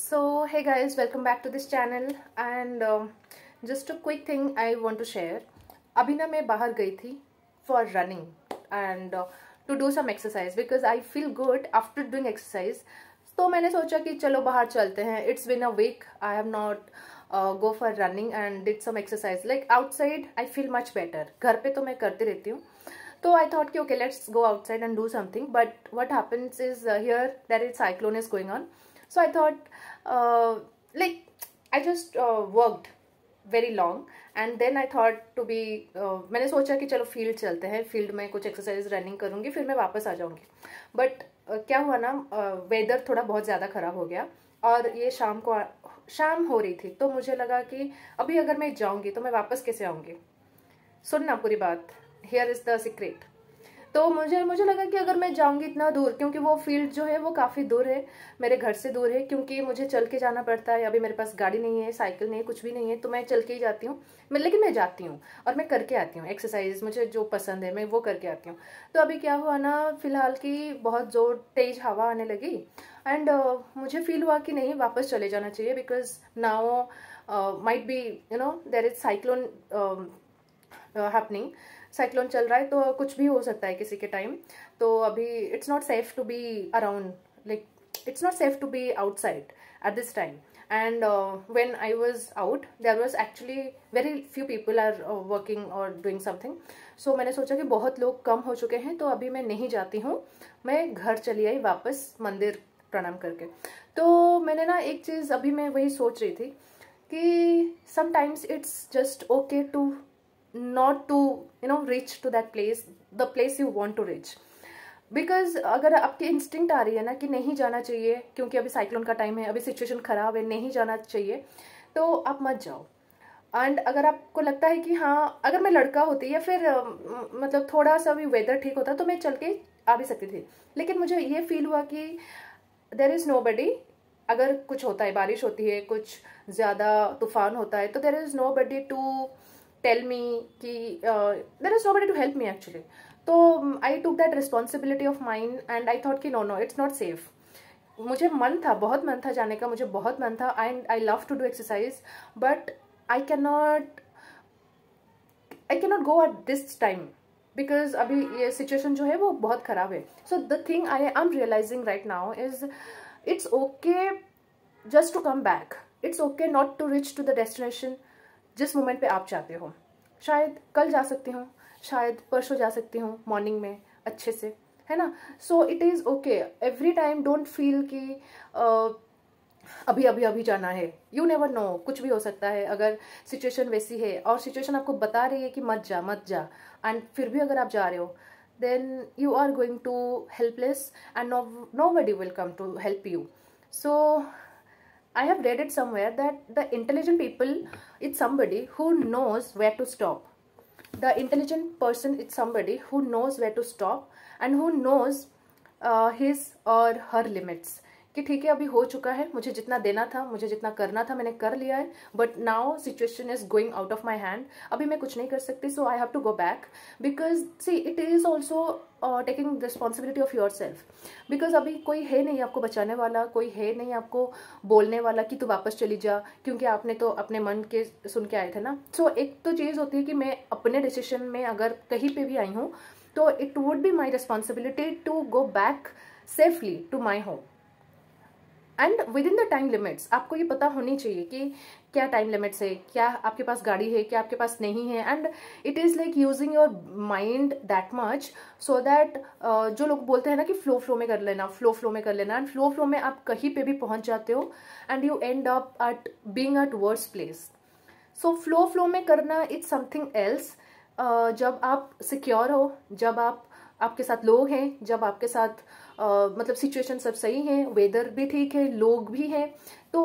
So hey guys, welcome back to this channel and just a quick thing I want to share. अभी ना मैं बाहर गई थी for running and to do some exercise because I feel good after doing exercise. तो मैंने सोचा कि चलो बाहर चलते हैं. It's been a week I have not go for running and did some exercise. Like outside I feel much better. घर पे तो मैं करती रहती हूँ. So I thought कि okay, let's go outside and do something. But what happens is here there is cyclone is going on. So I thought like I just worked very long and then I thought to be मैंने सोचा कि चलो field चलते हैं, field में कुछ exercise running करूँगी, फिर मैं वापस आ जाऊँगी. बट क्या हुआ ना, वेदर थोड़ा बहुत ज़्यादा ख़राब हो गया और ये शाम हो रही थी. तो मुझे लगा कि अभी अगर मैं जाऊँगी तो मैं वापस कैसे आऊँगी. सुनना पूरी बात, हियर इज़ द सीक्रेट. तो मुझे लगा कि अगर मैं जाऊंगी इतना दूर, क्योंकि वो फील्ड जो है वो काफ़ी दूर है, मेरे घर से दूर है, क्योंकि मुझे चल के जाना पड़ता है. अभी मेरे पास गाड़ी नहीं है, साइकिल नहीं है, कुछ भी नहीं है, तो मैं चल के ही जाती हूँ. लेकिन मैं जाती हूँ और मैं करके आती हूँ एक्सरसाइज, मुझे जो पसंद है मैं वो करके आती हूँ. तो अभी क्या हुआ ना, फिलहाल की बहुत जोर तेज हवा आने लगी एंड मुझे फील हुआ कि नहीं, वापस चले जाना चाहिए because now might be there is cyclone happening. Cyclone चल रहा है तो कुछ भी हो सकता है किसी के टाइम. तो अभी it's not safe to be around, like it's not safe to be outside at this time. And when I was out there was actually very few people are working और डूइंग समथिंग. सो मैंने सोचा कि बहुत लोग कम हो चुके हैं, तो अभी मैं नहीं जाती हूँ, मैं घर चली आई वापस मंदिर प्रणाम करके. तो मैंने ना एक चीज़ अभी मैं वही सोच रही थी कि sometimes it's just okay to not to reach to that place, the place you want to reach. Because अगर आपकी इंस्टिंक्ट आ रही है ना कि नहीं जाना चाहिए क्योंकि अभी साइक्लोन का टाइम है, अभी सिचुएशन खराब है, नहीं जाना चाहिए, तो आप मत जाओ. एंड अगर आपको लगता है कि हाँ, अगर मैं लड़का होती या फिर मतलब थोड़ा सा भी वेदर ठीक होता तो मैं चल के आ भी सकती थी. लेकिन मुझे ये फील हुआ कि देयर इज़ नोबडी. अगर कुछ होता है, बारिश होती है, कुछ ज़्यादा तूफान होता है, तो there is nobody to tell me कि there is nobody to help me actually. तो I took that responsibility of mine and I thought कि no it's not safe. मुझे मन था, बहुत मन था जाने का, मुझे बहुत मन था and I love to do exercise but I cannot go at this time because अभी ये situation जो है वो बहुत ख़राब है. So the thing I am realizing right now is it's okay just to come back. It's okay not to reach to the destination जिस moment पे आप चाहते हो. शायद कल जा सकती हूँ, शायद परसों जा सकती हूँ मॉर्निंग में अच्छे से, है ना. So it is okay. Every time don't feel कि अभी अभी अभी जाना है. यू नेवर नो, कुछ भी हो सकता है. अगर सिचुएशन वैसी है और सिचुएशन आपको बता रही है कि मत जा एंड फिर भी अगर आप जा रहे हो, then you are going to helpless and nobody will come to help you. So I have read it somewhere that the intelligent people is somebody who knows where to stop. The intelligent person is somebody who knows where to stop and who knows his or her limits. कि ठीक है, अभी हो चुका है, मुझे जितना देना था, मुझे जितना करना था मैंने कर लिया है, but now situation is going out of my hand. अभी मैं कुछ नहीं कर सकती, so I have to go back because see it is also taking responsibility of your because अभी कोई है नहीं आपको बचाने वाला, कोई है नहीं आपको बोलने वाला कि तू वापस चली जा, क्योंकि आपने तो अपने मन के सुन के आए थे ना. सो एक तो चीज़ होती है कि मैं अपने डिसीजन में अगर कहीं पे भी आई हूँ तो it would be my responsibility to go back safely to my home and within the time limits. आपको ये पता होनी चाहिए कि क्या टाइम लिमिट्स है, क्या आपके पास गाड़ी है, क्या आपके पास नहीं है. And it is like using your mind that much so that जो लोग बोलते हैं ना कि फ्लो में कर लेना, फ्लो में कर लेना, एंड फ्लो में आप कहीं पे भी पहुंच जाते हो and you end up at being at worse place. So flow में करना इट्स समथिंग एल्स. जब आप सिक्योर हो, जब आपके साथ लोग हैं, जब आपके साथ मतलब सिचुएशन सब सही है, वेदर भी ठीक है, लोग भी हैं, तो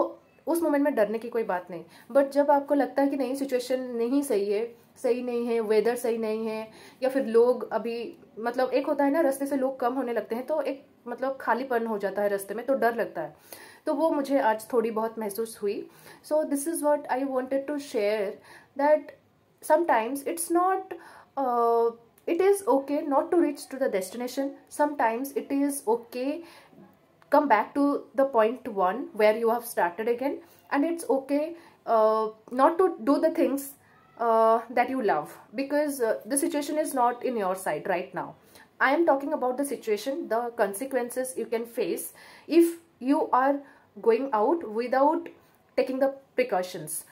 उस मोमेंट में डरने की कोई बात नहीं. बट जब आपको लगता है कि नहीं, सिचुएशन नहीं सही नहीं है, वेदर सही नहीं है, या फिर लोग अभी मतलब एक होता है ना, रास्ते से लोग कम होने लगते हैं तो एक मतलब खालीपन हो जाता है रास्ते में, तो डर लगता है. तो वो मुझे आज थोड़ी बहुत महसूस हुई. So this is what I wanted to share, that sometimes it's not it is okay not to reach to the destination. Sometimes it is okay come back to the point one where you have started again. And it's okay not to do the things that you love, because the situation is not in your side right now. I am talking about the situation, the consequences you can face if you are going out without taking the precautions.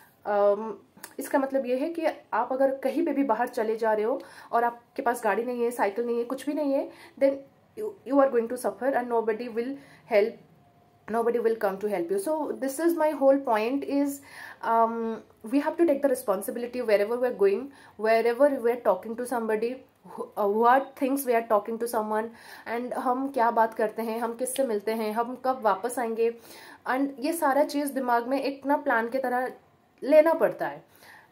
इसका मतलब ये है कि आप अगर कहीं पे भी बाहर चले जा रहे हो और आपके पास गाड़ी नहीं है, साइकिल नहीं है, कुछ भी नहीं है, then you are going to suffer and nobody will help, nobody will come to help you. So this is my whole point is we have to take the responsibility wherever we're going, wherever we're talking to somebody, what things we are talking to someone, and हम क्या बात करते हैं, हम किससे मिलते हैं, हम कब वापस आएंगे, and ये सारा चीज़ दिमाग में एक ना प्लान की तरह लेना पड़ता है.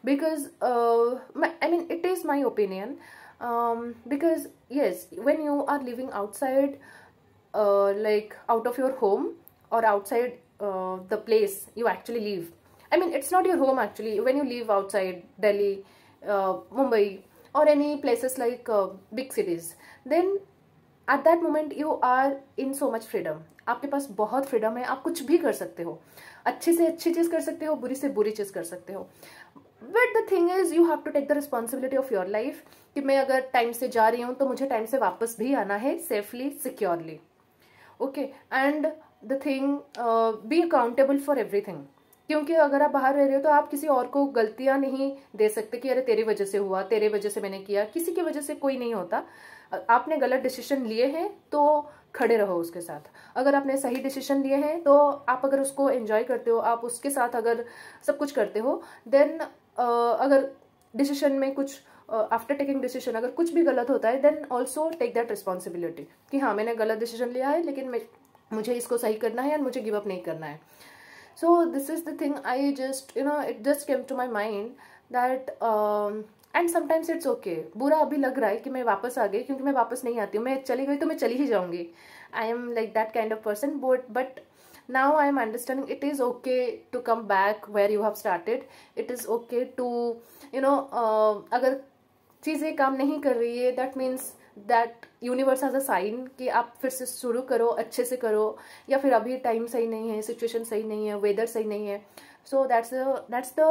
Because I mean it is my opinion, because yes, when you are living outside like out of your home or outside the place you actually live, I mean it's not your home actually, when you live outside Delhi, Mumbai or any places like big cities, then at that moment you are in so much freedom. आपके पास बहुत freedom है, आप कुछ भी कर सकते हो, अच्छी से अच्छी चीज़ कर सकते हो, बुरी से बुरी चीज़ कर सकते हो. But the thing is you have to take the responsibility of your life, कि मैं अगर टाइम से जा रही हूँ तो मुझे टाइम से वापस भी आना है, safely, securely. Okay, and the thing, be accountable for everything. क्योंकि अगर आप बाहर रह रहे हो तो आप किसी और को गलतियां नहीं दे सकते कि अरे तेरी वजह से हुआ, तेरे वजह से मैंने किया. किसी की वजह से कोई नहीं होता. आपने गलत डिसीजन लिए हैं तो खड़े रहो उसके साथ. अगर आपने सही डिसीजन लिए हैं तो आप अगर उसको एंजॉय करते हो, आप उसके साथ अगर सब कुछ करते हो, देन अगर डिसीजन में कुछ आफ्टर टेकिंग डिसीजन अगर कुछ भी गलत होता है, then also take that responsibility कि हाँ मैंने गलत डिसीजन लिया है, लेकिन मुझे इसको सही करना है एंड मुझे गिव अप नहीं करना है. So this is the thing, I just it just came to my mind that and sometimes it's okay. बुरा अभी लग रहा है कि मैं वापस आ गई, क्योंकि मैं वापस नहीं आती हूँ. मैं चली गई तो मैं चली ही जाऊंगी. I am like that kind of person. But now I am understanding it is okay to come back where you have started. It is okay to अगर चीज़ें काम नहीं कर रही है, that means that universe has a sign कि आप फिर से शुरू करो, अच्छे से करो, या फिर अभी टाइम सही नहीं है, सिचुएशन सही नहीं है, वेदर सही नहीं है. So that's the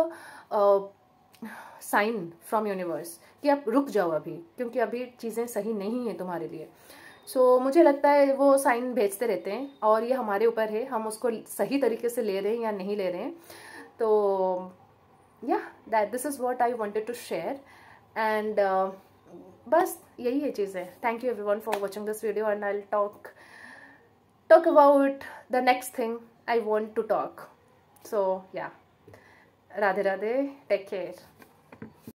sign from universe कि आप रुक जाओ अभी, क्योंकि अभी चीज़ें सही नहीं है तुम्हारे लिए. सो मुझे लगता है वो साइन भेजते रहते हैं और ये हमारे ऊपर है, हम उसको सही तरीके से ले रहे हैं या नहीं ले रहे हैं. तो yeah this is what I wanted to share. And बस यही है चीज़ें. Thank you everyone for watching this video, and I will talk about the next thing I want to talk. So yeah, Radhe Radhe, take care.